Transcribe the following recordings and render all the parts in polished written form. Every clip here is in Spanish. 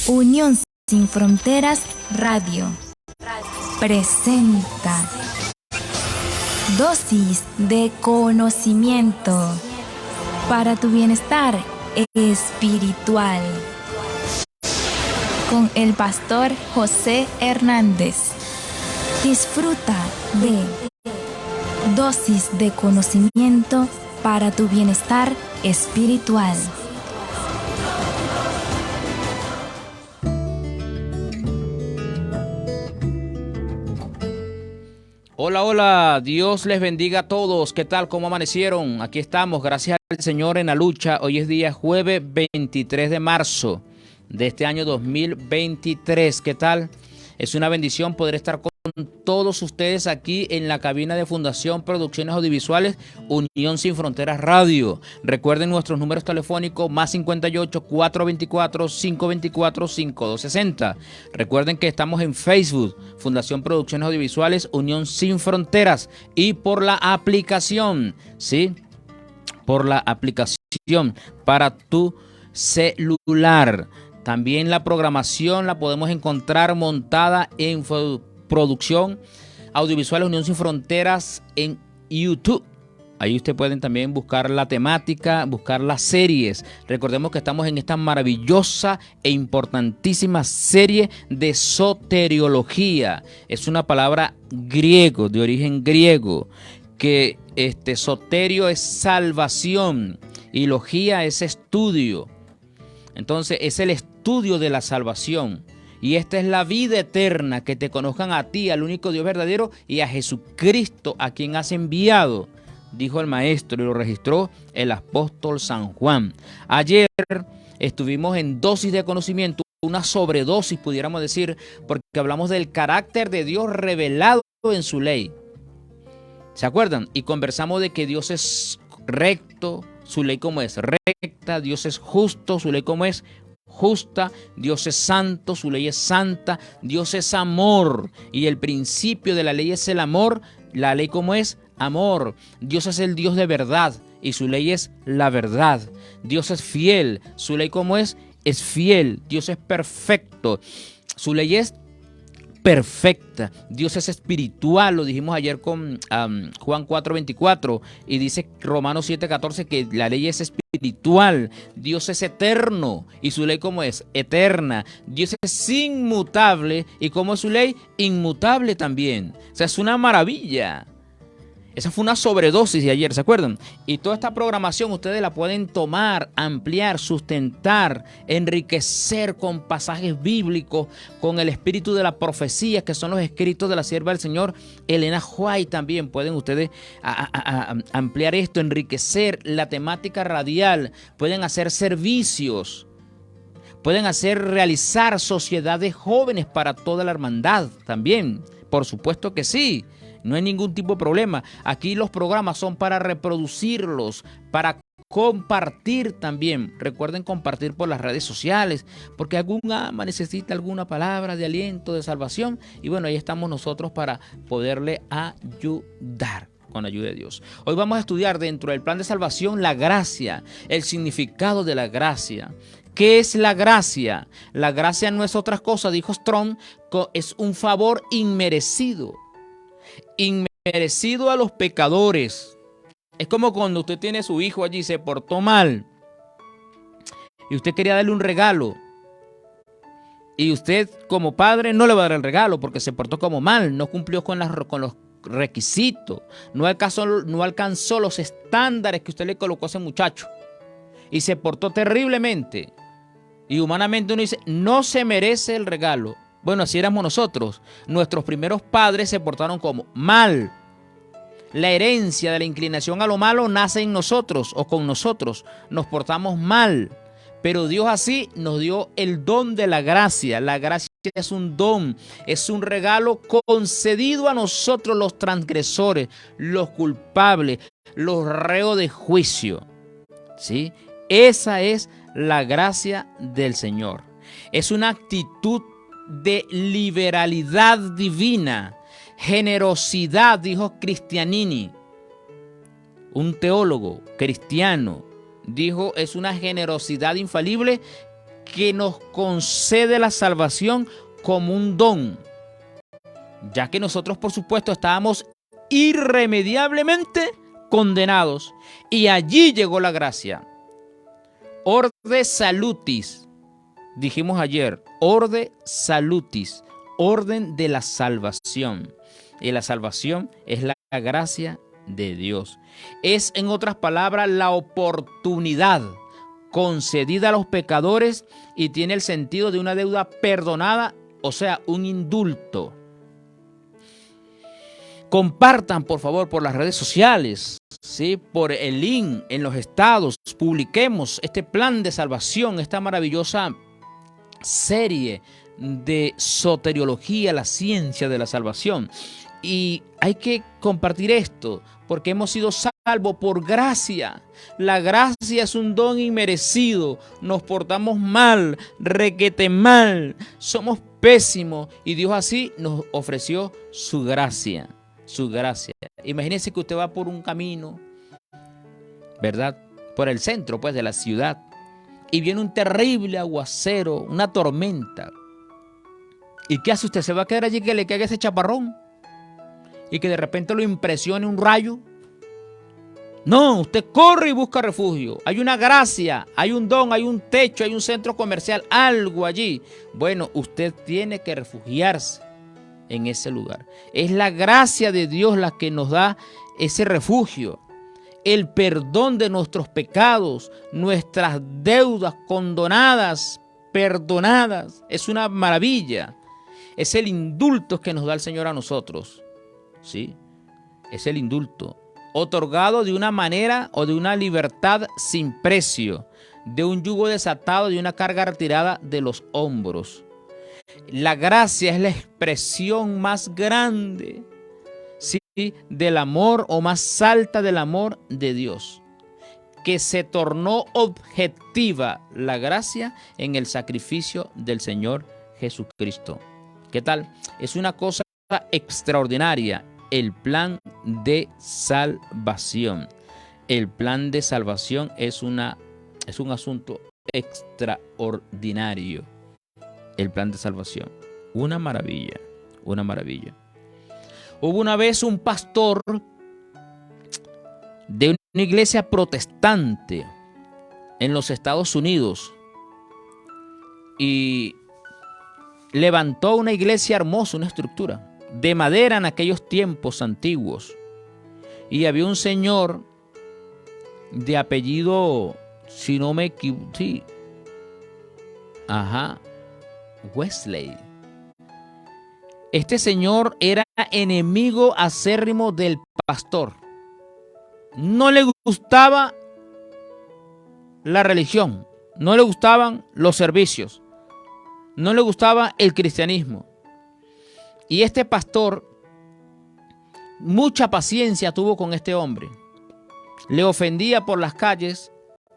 Unión Sin Fronteras Radio presenta dosis de conocimiento para tu bienestar espiritual con el pastor José Hernández. Disfruta de dosis de conocimiento para tu bienestar espiritual. Hola, hola, Dios les bendiga a todos. ¿Qué tal? ¿Cómo amanecieron? Aquí estamos, gracias al Señor en la lucha. Hoy es día jueves 23 de marzo de este año 2023. ¿Qué tal? Es una bendición poder estar con todos ustedes aquí en la cabina de Fundación Producciones Audiovisuales Unión Sin Fronteras Radio. Recuerden nuestros números telefónicos más 58 424 524 5260. Recuerden que estamos en Facebook, Fundación Producciones Audiovisuales Unión Sin Fronteras, y por la aplicación, ¿sí? Por la aplicación para tu celular. También la programación la podemos encontrar montada en Producción Audiovisual Unión Sin Fronteras en YouTube. Ahí ustedes pueden también buscar la temática, buscar las series. Recordemos que estamos en esta maravillosa e importantísima serie de soteriología. Es una palabra griego, de origen griego, que soterio es salvación y logía es estudio. Entonces es el estudio de la salvación. Y esta es la vida eterna, que te conozcan a ti, al único Dios verdadero, y a Jesucristo, a quien has enviado, dijo el maestro, y lo registró el apóstol San Juan. Ayer estuvimos en dosis de conocimiento, una sobredosis pudiéramos decir, porque hablamos del carácter de Dios revelado en su ley. ¿Se acuerdan? Y conversamos de que Dios es recto, su ley como es recta, Dios es justo, su ley como es justa, Dios es santo, su ley es santa, Dios es amor y el principio de la ley es el amor, la ley como es amor, Dios es el Dios de verdad y su ley es la verdad, Dios es fiel, su ley como es fiel, Dios es perfecto, su ley es perfecta, Dios es espiritual, lo dijimos ayer con Juan 4:24, y dice Romanos 7:14 que la ley es espiritual, Dios es eterno y su ley como es eterna, Dios es inmutable y como es su ley inmutable también. O sea, es una maravilla. Esa fue una sobredosis de ayer, ¿se acuerdan? Y toda esta programación ustedes la pueden tomar, ampliar, sustentar, enriquecer con pasajes bíblicos, con el espíritu de la profecía, que son los escritos de la sierva del Señor, Elena White. También pueden ustedes ampliar esto, enriquecer la temática radial, pueden hacer servicios, pueden realizar sociedades jóvenes para toda la hermandad también, por supuesto que sí. No hay ningún tipo de problema. Aquí los programas son para reproducirlos, para compartir también. Recuerden compartir por las redes sociales, porque algún alma necesita alguna palabra de aliento, de salvación. Y bueno, ahí estamos nosotros para poderle ayudar con la ayuda de Dios. Hoy vamos a estudiar dentro del plan de salvación la gracia, el significado de la gracia. ¿Qué es la gracia? La gracia no es otra cosa, dijo Strong, es un favor inmerecido a los pecadores. Es como cuando usted tiene a su hijo allí, se portó mal y usted quería darle un regalo, y usted como padre no le va a dar el regalo porque se portó como mal, no cumplió con los requisitos, no alcanzó los estándares que usted le colocó a ese muchacho y se portó terriblemente, y humanamente uno dice, no se merece el regalo. Bueno, así éramos nosotros. Nuestros primeros padres se portaron como mal. La herencia de la inclinación a lo malo nace en nosotros o con nosotros. Nos portamos mal. Pero Dios así nos dio el don de la gracia. La gracia es un don, es un regalo concedido a nosotros los transgresores, los culpables, los reos de juicio. ¿Sí? Esa es la gracia del Señor. Es una actitud de liberalidad divina, generosidad, dijo Cristianini, un teólogo cristiano, dijo, es una generosidad infalible que nos concede la salvación como un don, ya que nosotros, por supuesto, estábamos irremediablemente condenados, y allí llegó la gracia. Orde salutis, dijimos ayer, orde salutis, orden de la salvación. Y la salvación es la gracia de Dios. Es, en otras palabras, la oportunidad concedida a los pecadores y tiene el sentido de una deuda perdonada, o sea, un indulto. Compartan, por favor, por las redes sociales, ¿sí? Por el link en los estados. Publiquemos este plan de salvación, esta maravillosa serie de soteriología, la ciencia de la salvación. Y hay que compartir esto porque hemos sido salvos por gracia. La gracia es un don inmerecido. Nos portamos mal, requete mal, somos pésimos y Dios así nos ofreció su gracia. Su gracia. Imagínense que usted va por un camino, ¿verdad? Por el centro, pues, de la ciudad, y viene un terrible aguacero, una tormenta. ¿Y qué hace usted? ¿Se va a quedar allí que le caiga ese chaparrón y que de repente lo impresione un rayo? No, usted corre y busca refugio. Hay una gracia, hay un don, hay un techo, hay un centro comercial, algo allí. Bueno, usted tiene que refugiarse en ese lugar. Es la gracia de Dios la que nos da ese refugio, el perdón de nuestros pecados, nuestras deudas condonadas, perdonadas. Es una maravilla. Es el indulto que nos da el Señor a nosotros, ¿sí? Es el indulto, otorgado de una manera o de una libertad sin precio, de un yugo desatado, de una carga retirada de los hombros. La gracia es la expresión más grande, ¿sí?, del amor, o más alta del amor de Dios, que se tornó objetiva la gracia en el sacrificio del Señor Jesucristo. ¿Qué tal? Es una cosa extraordinaria, el plan de salvación. El plan de salvación es un asunto extraordinario. El plan de salvación. Una maravilla, una maravilla. Hubo una vez un pastor de una iglesia protestante en los Estados Unidos y levantó una iglesia hermosa, una estructura de madera en aquellos tiempos antiguos. Y había un señor de apellido, si no me equivoco, sí, Wesley. Este señor era enemigo acérrimo del pastor. No le gustaba la religión, no le gustaban los servicios, no le gustaba el cristianismo. Y este pastor mucha paciencia tuvo con este hombre. Le ofendía por las calles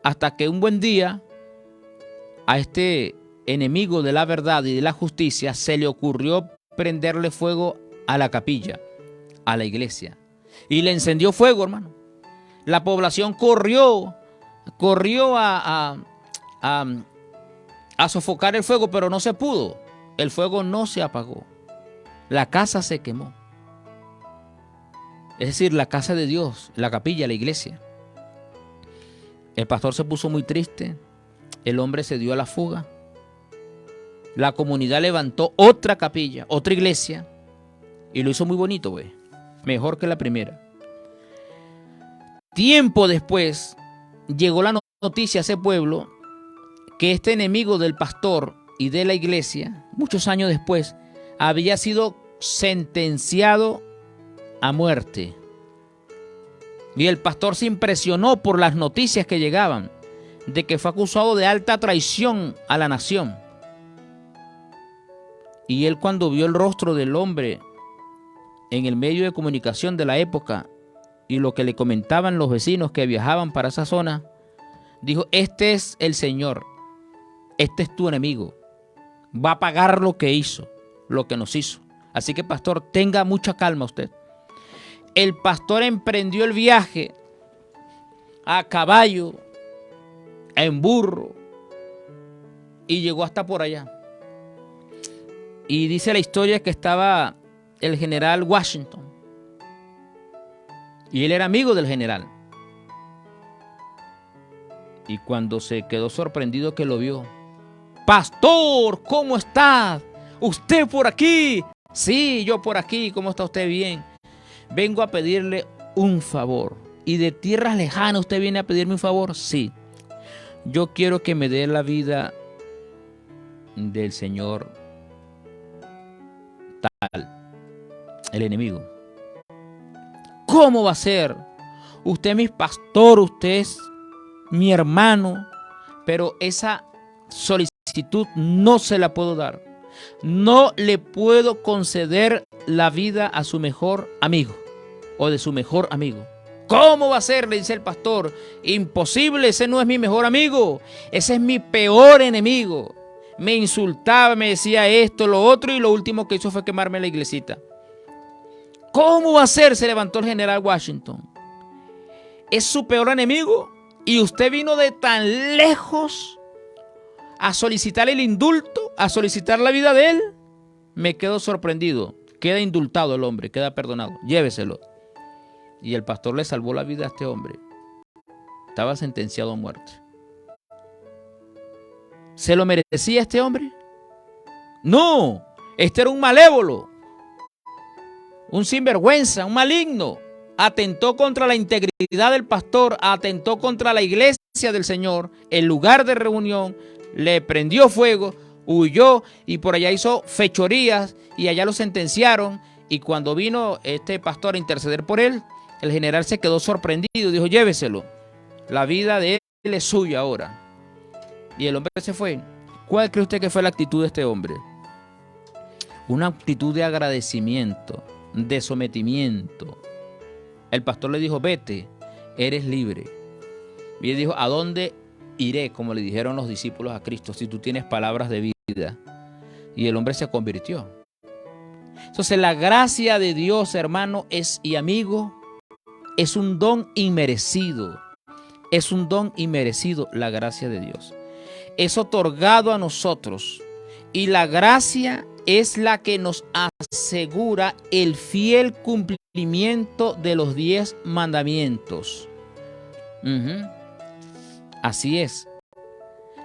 hasta que un buen día a este enemigo de la verdad y de la justicia se le ocurrió prenderle fuego a la capilla, a la iglesia. Y le encendió fuego, hermano. La población corrió a sofocar el fuego, pero no se pudo. El fuego no se apagó. La casa se quemó. Es decir, la casa de Dios, la capilla, la iglesia. El pastor se puso muy triste. El hombre se dio a la fuga. La comunidad levantó otra capilla, otra iglesia, y lo hizo muy bonito, güey. Mejor que la primera. Tiempo después llegó la noticia a ese pueblo que este enemigo del pastor y de la iglesia, muchos años después, había sido sentenciado a muerte. Y el pastor se impresionó por las noticias que llegaban de que fue acusado de alta traición a la nación. Y él, cuando vio el rostro del hombre en el medio de comunicación de la época y lo que le comentaban los vecinos que viajaban para esa zona, dijo: este es el Señor, este es tu enemigo, va a pagar lo que hizo, lo que nos hizo. Así que, pastor, tenga mucha calma usted. El pastor emprendió el viaje a caballo, en burro, y llegó hasta por allá. Y dice la historia que estaba el general Washington. Y él era amigo del general. Y cuando se quedó sorprendido que lo vio: Pastor, ¿cómo está? ¿Usted por aquí? Sí, yo por aquí. ¿Cómo está usted? Bien. Vengo a pedirle un favor. ¿Y de tierras lejanas usted viene a pedirme un favor? Sí. Yo quiero que me dé la vida del señor tal, el enemigo. ¿Cómo va a ser? Usted es mi pastor, usted es mi hermano, pero esa solicitud no se la puedo dar. No le puedo conceder la vida a su mejor amigo o de su mejor amigo. ¿Cómo va a ser?, le dice el pastor. Imposible, ese no es mi mejor amigo, ese es mi peor enemigo. Me insultaba, me decía esto, lo otro, y lo último que hizo fue quemarme la iglesita. ¿Cómo va a ser?, se levantó el general Washington. ¿Es su peor enemigo? ¿Y usted vino de tan lejos a solicitar el indulto, a solicitar la vida de él? Me quedo sorprendido. Queda indultado el hombre, queda perdonado. Lléveselo. Y el pastor le salvó la vida a este hombre. Estaba sentenciado a muerte. ¿Se lo merecía este hombre? No, este era un malévolo, un sinvergüenza, un maligno. Atentó contra la integridad del pastor, atentó contra la iglesia del Señor, el lugar de reunión, le prendió fuego, huyó y por allá hizo fechorías y allá lo sentenciaron. Y cuando vino este pastor a interceder por él, el general se quedó sorprendido y dijo: lléveselo, la vida de él es suya ahora. Y el hombre se fue. ¿Cuál cree usted que fue la actitud de este hombre? Una actitud de agradecimiento, de sometimiento. El pastor le dijo: vete, eres libre. Y él dijo: ¿a dónde iré? Como le dijeron los discípulos a Cristo, si tú tienes palabras de vida. Y el hombre se convirtió. Entonces la gracia de Dios, hermano, y amigo, es un don inmerecido. Es un don inmerecido, la gracia de Dios. Es otorgado a nosotros. Y la gracia es la que nos asegura el fiel cumplimiento de los 10 mandamientos. Así es.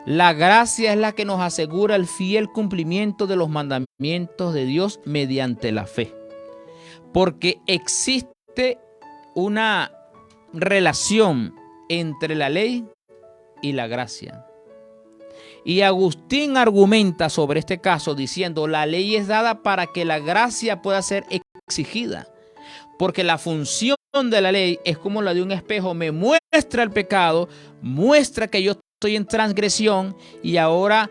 La gracia es la que nos asegura el fiel cumplimiento de los mandamientos de Dios mediante la fe. Porque existe una relación entre la ley y la gracia. Y Agustín argumenta sobre este caso diciendo: la ley es dada para que la gracia pueda ser exigida. Porque la función de la ley es como la de un espejo: me muestra el pecado, muestra que yo estoy en transgresión, y ahora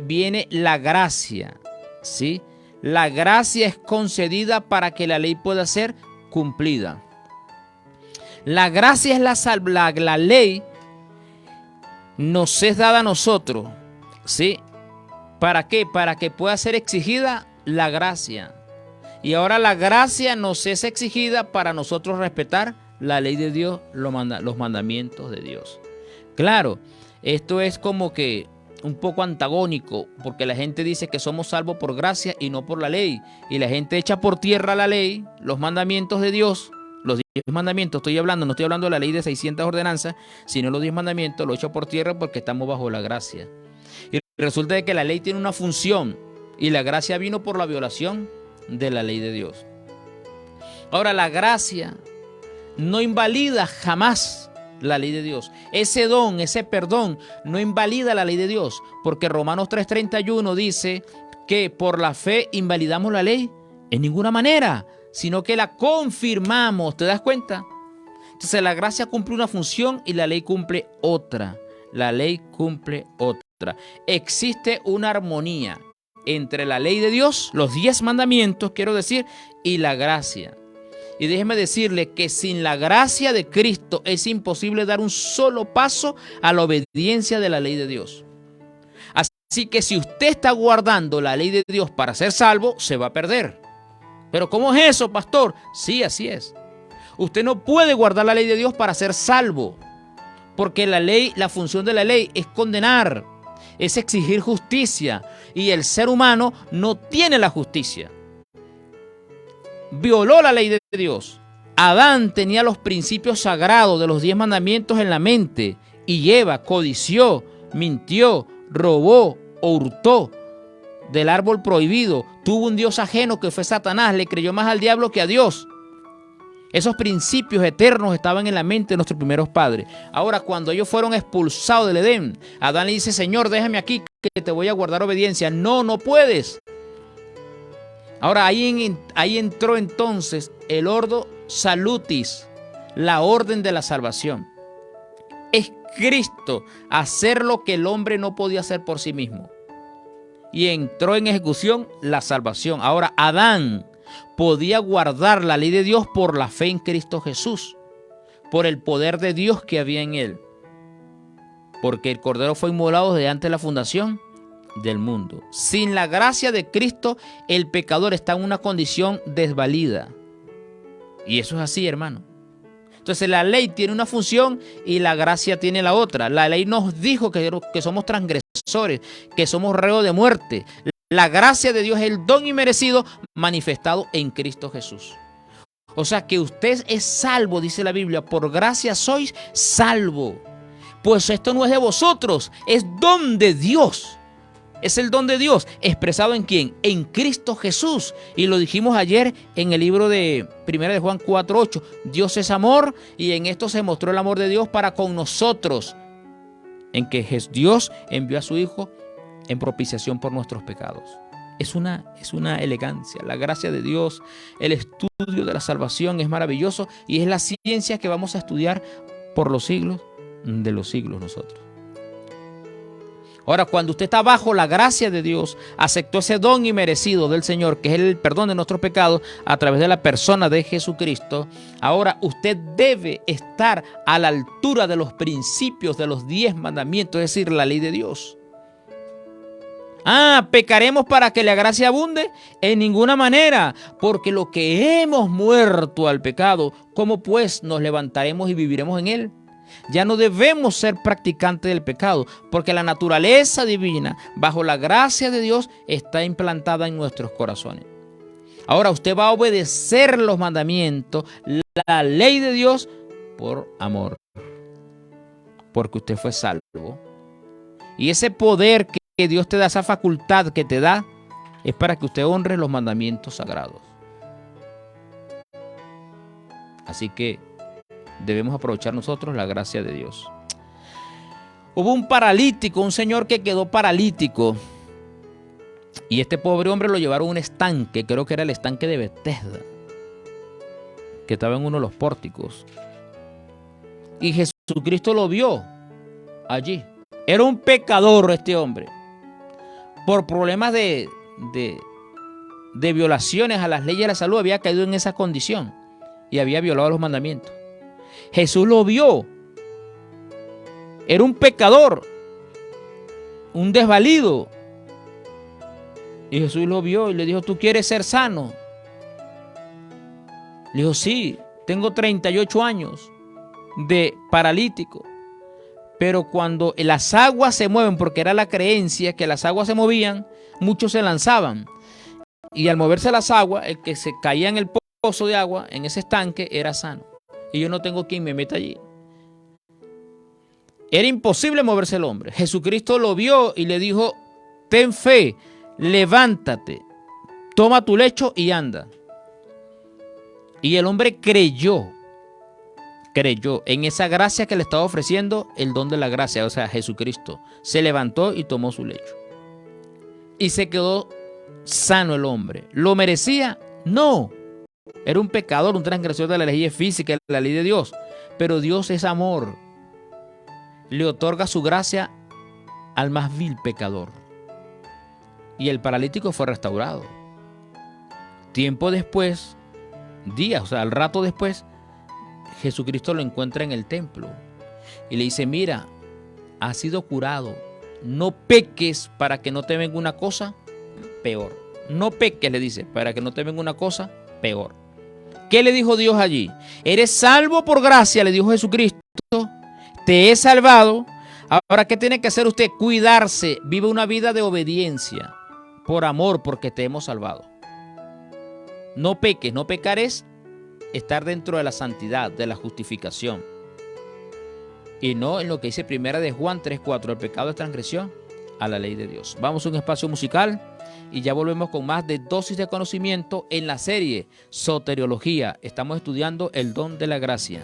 viene la gracia, ¿sí? La gracia es concedida para que la ley pueda ser cumplida. La gracia es la ley nos es dada a nosotros, ¿sí? ¿Para qué? Para que pueda ser exigida la gracia. Y ahora la gracia nos es exigida para nosotros respetar la ley de Dios, los mandamientos de Dios. Claro, esto es como que un poco antagónico, porque la gente dice que somos salvos por gracia y no por la ley. Y la gente echa por tierra la ley, los mandamientos de Dios, los 10 mandamientos. No estoy hablando de la ley de 600 ordenanzas, sino los 10 mandamientos, lo echa por tierra porque estamos bajo la gracia. Y resulta de que la ley tiene una función y la gracia vino por la violación de la ley de Dios. Ahora, la gracia no invalida jamás la ley de Dios. Ese don, ese perdón no invalida la ley de Dios, porque Romanos 3:31 dice que por la fe invalidamos la ley en ninguna manera, sino que la confirmamos. ¿Te das cuenta? Entonces la gracia cumple una función y la ley cumple otra. La ley cumple otra. Existe una armonía entre la ley de Dios, los 10 mandamientos, quiero decir, y la gracia. Y déjeme decirle que sin la gracia de Cristo es imposible dar un solo paso a la obediencia de la ley de Dios. Así que si usted está guardando la ley de Dios para ser salvo, se va a perder. ¿Pero cómo es eso, pastor? Sí, así es. Usted no puede guardar la ley de Dios para ser salvo, porque la ley, la función de la ley es condenar. es exigir justicia, y el ser humano no tiene la justicia. Violó la ley de Dios. Adán tenía los principios sagrados de los 10 mandamientos en la mente, y Eva codició, mintió, robó o hurtó del árbol prohibido. Tuvo un Dios ajeno que fue Satanás, le creyó más al diablo que a Dios. Esos principios eternos estaban en la mente de nuestros primeros padres. Ahora, cuando ellos fueron expulsados del Edén, Adán le dice: Señor, déjame aquí que te voy a guardar obediencia. No, no puedes. Ahora, ahí entró entonces el ordo salutis, la orden de la salvación. Es Cristo hacer lo que el hombre no podía hacer por sí mismo. Y entró en ejecución la salvación. Ahora, Adán podía guardar la ley de Dios por la fe en Cristo Jesús, por el poder de Dios que había en él, porque el Cordero fue inmolado desde antes de la fundación del mundo. Sin la gracia de Cristo, el pecador está en una condición desvalida. Y eso es así, hermano. Entonces la ley tiene una función y la gracia tiene la otra. La ley nos dijo que somos transgresores, que somos reos de muerte. La gracia de Dios es el don inmerecido manifestado en Cristo Jesús. O sea que usted es salvo, dice la Biblia, por gracia sois salvo. Pues esto no es de vosotros, es don de Dios. Es el don de Dios, expresado en ¿quién? En Cristo Jesús. Y lo dijimos ayer en el libro de 1 de Juan 4:8. Dios es amor, y en esto se mostró el amor de Dios para con nosotros, en que Dios envió a su Hijo en propiciación por nuestros pecados. Es una elegancia. La gracia de Dios, el estudio de la salvación es maravilloso, y es la ciencia que vamos a estudiar por los siglos de los siglos nosotros. Ahora, cuando usted está bajo la gracia de Dios, aceptó ese don inmerecido del Señor, que es el perdón de nuestros pecados a través de la persona de Jesucristo. Ahora usted debe estar a la altura de los principios de los 10 mandamientos, es decir, la ley de Dios. ¿Pecaremos para que la gracia abunde? En ninguna manera, porque lo que hemos muerto al pecado, ¿cómo pues nos levantaremos y viviremos en él? Ya no debemos ser practicantes del pecado, porque la naturaleza divina, bajo la gracia de Dios, está implantada en nuestros corazones. Ahora usted va a obedecer los mandamientos, la ley de Dios, por amor, porque usted fue salvo. Y ese poder que Dios te da, esa facultad que te da, es para que usted honre los mandamientos sagrados. Así que debemos aprovechar nosotros la gracia de Dios. Hubo un paralítico, un señor que quedó paralítico, y este pobre hombre lo llevaron a un estanque, creo que era el estanque de Bethesda, que estaba en uno de los pórticos. Y Jesucristo lo vio allí. Era un pecador este hombre. Por problemas de violaciones a las leyes de la salud había caído en esa condición y había violado los mandamientos. Jesús lo vio. Era un pecador, un desvalido. Y Jesús lo vio y le dijo: ¿tú quieres ser sano? Le dijo: sí, tengo 38 años de paralítico. Pero cuando las aguas se mueven, porque era la creencia que las aguas se movían, muchos se lanzaban. Y al moverse las aguas, el que se caía en el pozo de agua, en ese estanque, era sano. Y yo no tengo quien me meta allí. Era imposible moverse el hombre. Jesucristo lo vio y le dijo: ten fe, levántate, toma tu lecho y anda. Y el hombre creyó en esa gracia que le estaba ofreciendo, el don de la gracia, o sea, Jesucristo. Se levantó y tomó su lecho. Y se quedó sano el hombre. ¿Lo merecía? No. Era un pecador, un transgresor de la ley física, de la ley de Dios. Pero Dios es amor. Le otorga su gracia al más vil pecador. Y el paralítico fue restaurado. Tiempo después, días, o sea, al rato después, Jesucristo lo encuentra en el templo y le dice: mira, has sido curado. No peques para que no te venga una cosa peor. No peques, le dice, para que no te venga una cosa peor. ¿Qué le dijo Dios allí? Eres salvo por gracia, le dijo Jesucristo. Te he salvado. Ahora, ¿qué tiene que hacer usted? Cuidarse, vive una vida de obediencia, por amor, porque te hemos salvado. No peques, no pecar es estar dentro de la santidad, de la justificación. Y no en lo que dice primera de Juan 3:4, el pecado es transgresión a la ley de Dios. Vamos a un espacio musical y ya volvemos con más de dosis de conocimiento en la serie Soteriología. Estamos estudiando el don de la gracia.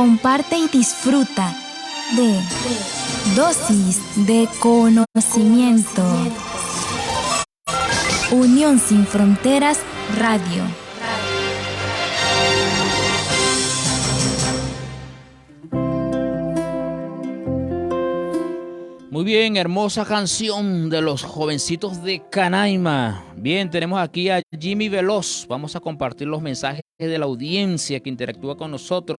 Comparte y disfruta de Dosis de Conocimiento. Unión Sin Fronteras Radio. Muy bien, hermosa canción de los jovencitos de Canaima. Bien, tenemos aquí a Jimmy Veloz. Vamos a compartir los mensajes de la audiencia que interactúa con nosotros.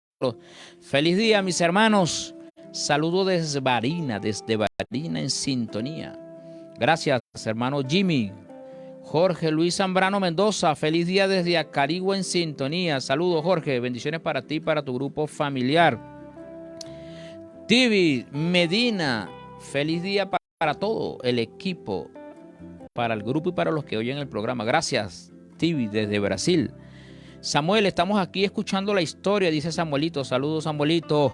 Feliz día, mis hermanos. Saludo desde Barina en sintonía. Gracias, hermano Jimmy. Jorge Luis Zambrano Mendoza, feliz día desde Acarigua en sintonía. Saludos, Jorge. Bendiciones para ti y para tu grupo familiar. Tibi Medina, feliz día para todo el equipo, para el grupo y para los que oyen el programa. Gracias, Tibi, desde Brasil. Samuel, estamos aquí escuchando la historia, dice Samuelito. Saludos, Samuelito.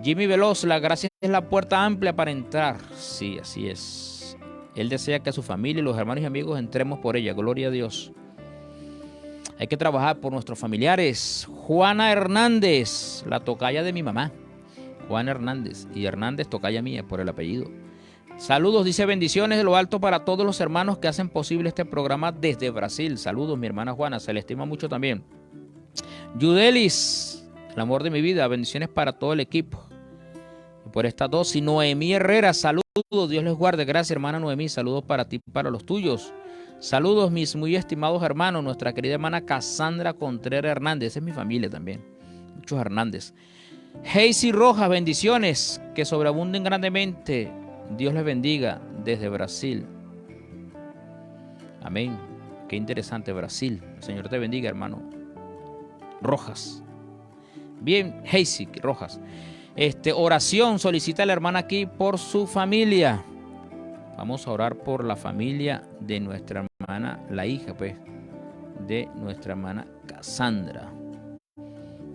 Jimmy Veloz, la gracia es la puerta amplia para entrar. Sí, así es. Él desea que a su familia y los hermanos y amigos entremos por ella. Gloria a Dios. Hay que trabajar por nuestros familiares. Juana Hernández, la tocaya de mi mamá. Juana Hernández. Y Hernández, tocaya mía por el apellido. Saludos, dice bendiciones de lo alto para todos los hermanos que hacen posible este programa desde Brasil. Saludos, mi hermana Juana, se le estima mucho también. Yudelis, el amor de mi vida, bendiciones para todo el equipo. Y por esta dosis, Noemí Herrera, saludos, Dios les guarde. Gracias, hermana Noemí, saludos para ti y para los tuyos. Saludos, mis muy estimados hermanos, nuestra querida hermana Cassandra Contreras Hernández, esa es mi familia también, muchos Hernández. Heisy Rojas, bendiciones, que sobreabunden grandemente. Dios les bendiga desde Brasil. Amén. Qué interesante Brasil. El Señor te bendiga, hermano Rojas. Bien, Heisy Rojas. Oración solicita a la hermana aquí por su familia. Vamos a orar por la familia de nuestra hermana, la hija, pues, de nuestra hermana Cassandra.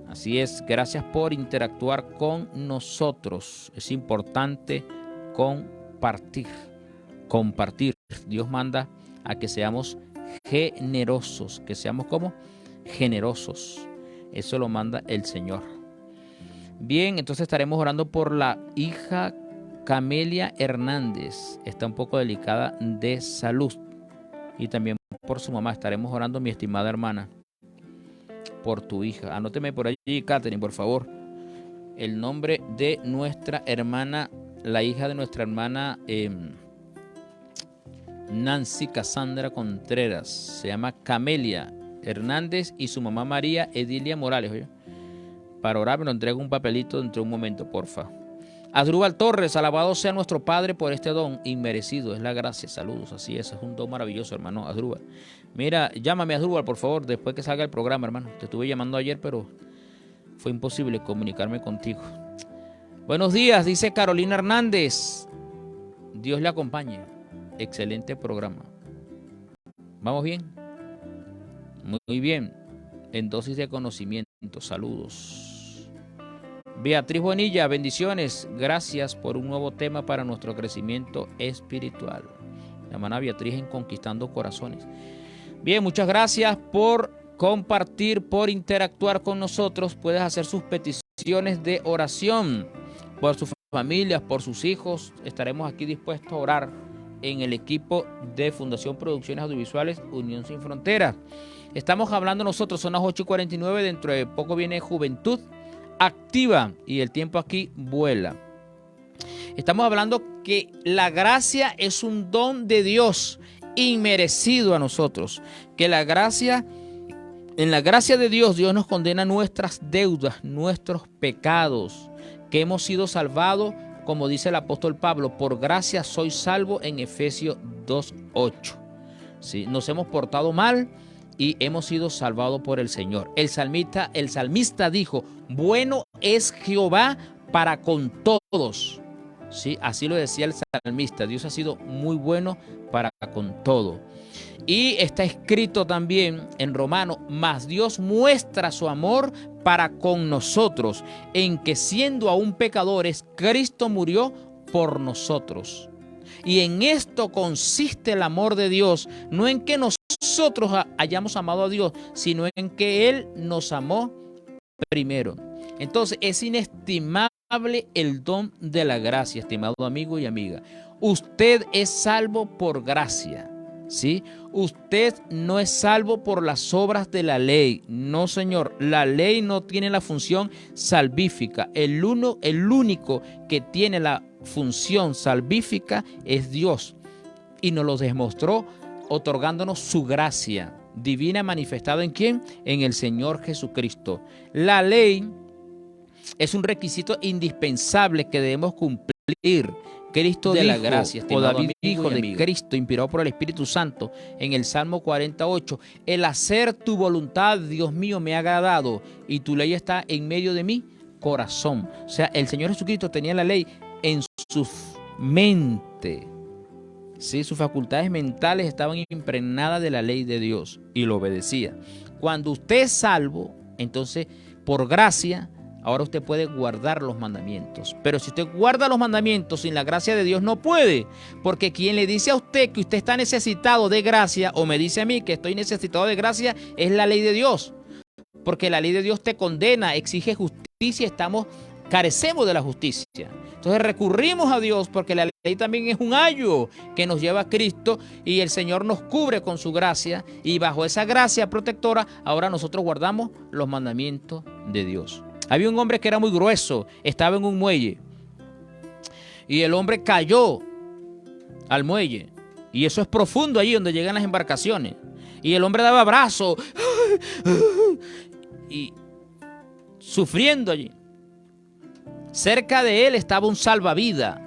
Así es, gracias por interactuar con nosotros. Es importante compartir. Dios manda a que seamos generosos, que seamos como generosos. Eso lo manda el Señor. Bien, entonces estaremos orando por la hija Camelia Hernández. Está un poco delicada de salud. Y también por su mamá. Estaremos orando, mi estimada hermana, por tu hija. Anóteme por allí, Catherine, por favor, el nombre de nuestra hermana, la hija de nuestra hermana Nancy Cassandra Contreras. Se llama Camelia Hernández y su mamá María Edilia Morales. Oye, para orar me lo entrego un papelito dentro de un momento, porfa. Asdrúbal Torres, alabado sea nuestro Padre por este don inmerecido, es la gracia. Saludos, así es un don maravilloso, hermano Asdrúbal. Mira, llámame Asdrúbal, por favor, después que salga el programa, hermano. Te estuve llamando ayer, pero fue imposible comunicarme contigo. Buenos días, dice Carolina Hernández. Dios le acompañe. Excelente programa. ¿Vamos bien? Muy bien. En dosis de conocimiento. Saludos. Beatriz Bonilla, bendiciones. Gracias por un nuevo tema para nuestro crecimiento espiritual. La hermana Beatriz en Conquistando Corazones. Bien, muchas gracias por compartir, por interactuar con nosotros. Puedes hacer sus peticiones de oración por sus familias, por sus hijos. Estaremos aquí dispuestos a orar en el equipo de Fundación Producciones Audiovisuales Unión Sin Fronteras. Estamos hablando nosotros, son las 8:49, dentro de poco viene Juventud Activa y el tiempo aquí vuela. Estamos hablando que la gracia es un don de Dios inmerecido a nosotros, que en la gracia de Dios, Dios nos condena nuestras deudas, nuestros pecados, que hemos sido salvados, como dice el apóstol Pablo, por gracia soy salvo en Efesios 2:8. ¿Sí? Nos hemos portado mal y hemos sido salvados por el Señor. El salmista dijo, bueno es Jehová para con todos. ¿Sí? Así lo decía el salmista. Dios ha sido muy bueno para con todo. Y está escrito también en Romanos, mas Dios muestra su amor para con nosotros, en que siendo aún pecadores, Cristo murió por nosotros. Y en esto consiste el amor de Dios, no en que nosotros hayamos amado a Dios, sino en que Él nos amó primero. Entonces es inestimable el don de la gracia, estimado amigo y amiga. Usted es salvo por gracia, ¿sí? Usted no es salvo por las obras de la ley. No, señor, la ley no tiene la función salvífica. El único que tiene la función salvífica es Dios, y nos lo demostró otorgándonos su gracia divina manifestada ¿en quién? En el Señor Jesucristo. La ley es un requisito indispensable que debemos cumplir. Cristo de la gracia, o David dijo de Cristo, inspirado por el Espíritu Santo, en el Salmo 48, el hacer tu voluntad, Dios mío, me ha agradado, y tu ley está en medio de mí corazón. O sea, el Señor Jesucristo tenía la ley en su mente. ¿Sí? Sus facultades mentales estaban impregnadas de la ley de Dios y lo obedecía. Cuando usted es salvo, entonces, por gracia, ahora usted puede guardar los mandamientos. Pero si usted guarda los mandamientos sin la gracia de Dios, no puede. Porque quien le dice a usted que usted está necesitado de gracia, o me dice a mí que estoy necesitado de gracia, es la ley de Dios. Porque la ley de Dios te condena, exige justicia, carecemos de la justicia. Entonces recurrimos a Dios porque la ley también es un ayo que nos lleva a Cristo y el Señor nos cubre con su gracia, y bajo esa gracia protectora ahora nosotros guardamos los mandamientos de Dios. Había un hombre que era muy grueso, estaba en un muelle y el hombre cayó al muelle, y eso es profundo allí donde llegan las embarcaciones, y el hombre daba abrazos y sufriendo allí. Cerca de él estaba un salvavidas,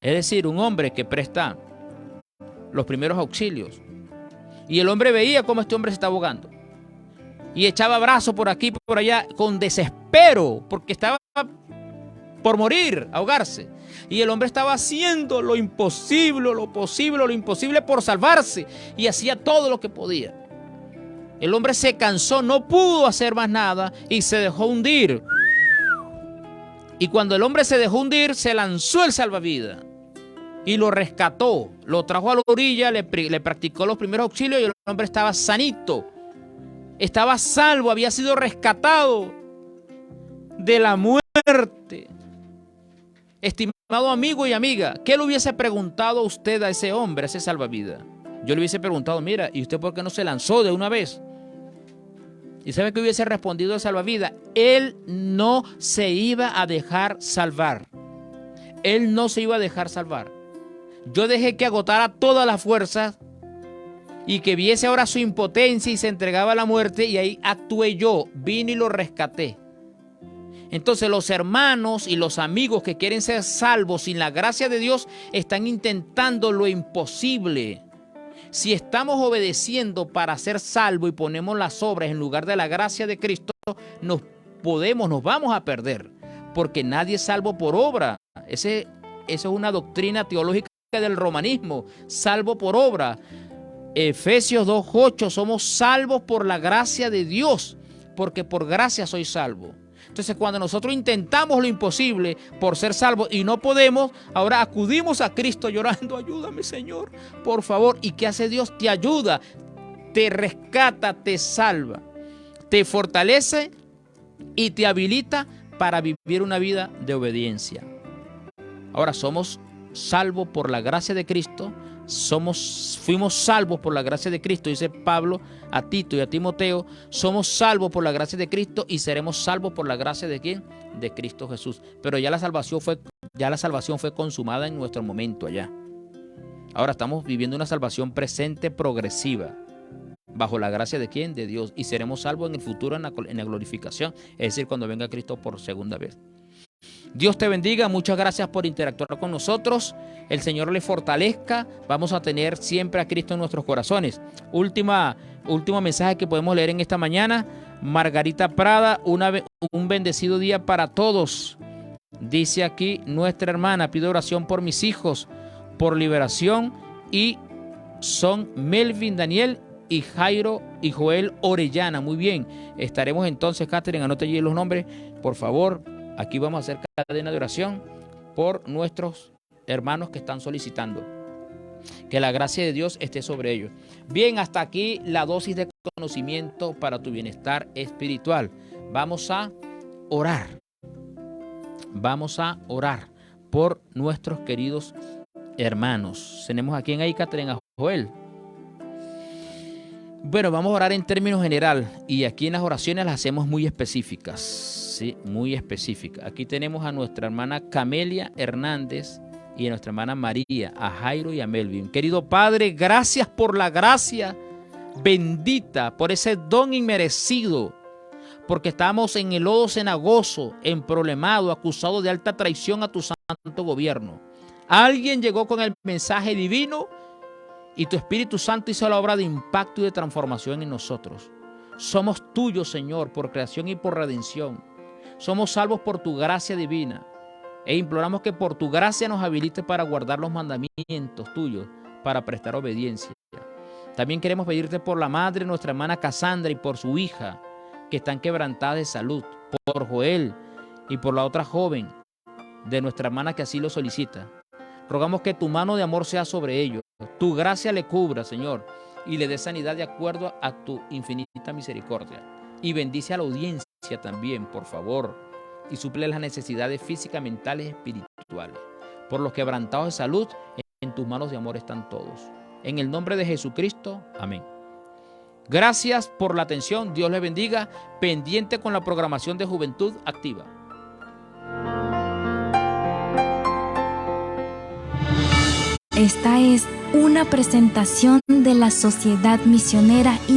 es decir, un hombre que presta los primeros auxilios. Y el hombre veía cómo este hombre se estaba ahogando y echaba brazos por aquí, por allá, con desespero, porque estaba por morir, ahogarse. Y el hombre estaba haciendo lo imposible, lo posible, lo imposible por salvarse, y hacía todo lo que podía. El hombre se cansó, no pudo hacer más nada y se dejó hundir. Y cuando el hombre se dejó hundir, se lanzó el salvavidas y lo rescató, lo trajo a la orilla, le practicó los primeros auxilios y el hombre estaba sanito, estaba salvo, había sido rescatado de la muerte. Estimado amigo y amiga, ¿qué le hubiese preguntado a usted a ese hombre, a ese salvavidas? Yo le hubiese preguntado, mira, ¿y usted por qué no se lanzó de una vez? ¿Y sabe qué hubiese respondido el salvavidas? Él no se iba a dejar salvar. Él no se iba a dejar salvar. Yo dejé que agotara todas las fuerzas y que viese ahora su impotencia y se entregaba a la muerte, y ahí actué yo, vine y lo rescaté. Entonces los hermanos y los amigos que quieren ser salvos sin la gracia de Dios están intentando lo imposible. Si estamos obedeciendo para ser salvos y ponemos las obras en lugar de la gracia de Cristo, nos vamos a perder, porque nadie es salvo por obra. Eso es una doctrina teológica del romanismo, salvo por obra. Efesios 2:8, somos salvos por la gracia de Dios, porque por gracia soy salvo. Entonces, cuando nosotros intentamos lo imposible por ser salvos y no podemos, ahora acudimos a Cristo llorando, ayúdame, Señor, por favor. ¿Y qué hace Dios? Te ayuda, te rescata, te salva, te fortalece y te habilita para vivir una vida de obediencia. Ahora somos salvos por la gracia de Cristo. Fuimos salvos por la gracia de Cristo, dice Pablo a Tito y a Timoteo. Somos salvos por la gracia de Cristo y seremos salvos por la gracia de ¿quién? De Cristo Jesús. Pero ya la salvación fue consumada en nuestro momento allá. Ahora estamos viviendo una salvación presente progresiva bajo la gracia de ¿quién? De Dios, y seremos salvos en el futuro en la glorificación, es decir, cuando venga Cristo por segunda vez. Dios te bendiga, muchas gracias por interactuar con nosotros. El Señor le fortalezca. Vamos a tener siempre a Cristo en nuestros corazones. Último mensaje que podemos leer en esta mañana. Margarita Prada, un bendecido día para todos. Dice aquí nuestra hermana, pido oración por mis hijos, por liberación, y son Melvin Daniel y Jairo y Joel Orellana. Muy bien, estaremos entonces, Catherine, anote allí los nombres, por favor. Aquí vamos a hacer cadena de oración por nuestros hermanos que están solicitando. Que la gracia de Dios esté sobre ellos. Bien, hasta aquí la dosis de conocimiento para tu bienestar espiritual. Vamos a orar. Vamos a orar por nuestros queridos hermanos. Tenemos aquí en ahí, Catherine, a Joel. Bueno, vamos a orar en términos general, y aquí en las oraciones las hacemos muy específicas, ¿sí? Muy específicas. Aquí tenemos a nuestra hermana Camelia Hernández y a nuestra hermana María, a Jairo y a Melvin. Querido Padre, gracias por la gracia bendita, por ese don inmerecido, porque estamos en el lodo cenagoso, emproblemado, acusado de alta traición a tu santo gobierno. Alguien llegó con el mensaje divino y tu Espíritu Santo hizo la obra de impacto y de transformación en nosotros. Somos tuyos, Señor, por creación y por redención. Somos salvos por tu gracia divina e imploramos que por tu gracia nos habilites para guardar los mandamientos tuyos, para prestar obediencia. También queremos pedirte por la madre, nuestra hermana Cassandra, y por su hija, que están quebrantadas de salud, por Joel y por la otra joven de nuestra hermana que así lo solicita. Rogamos que tu mano de amor sea sobre ellos, tu gracia le cubra, Señor, y le dé sanidad de acuerdo a tu infinita misericordia. Y bendice a la audiencia también, por favor, y suple las necesidades físicas, mentales y espirituales. Por los quebrantados de salud, en tus manos de amor están todos. En el nombre de Jesucristo, amén. Gracias por la atención, Dios les bendiga. Pendiente con la programación de Juventud Activa. Esta es una presentación de la Sociedad Misionera Internacional.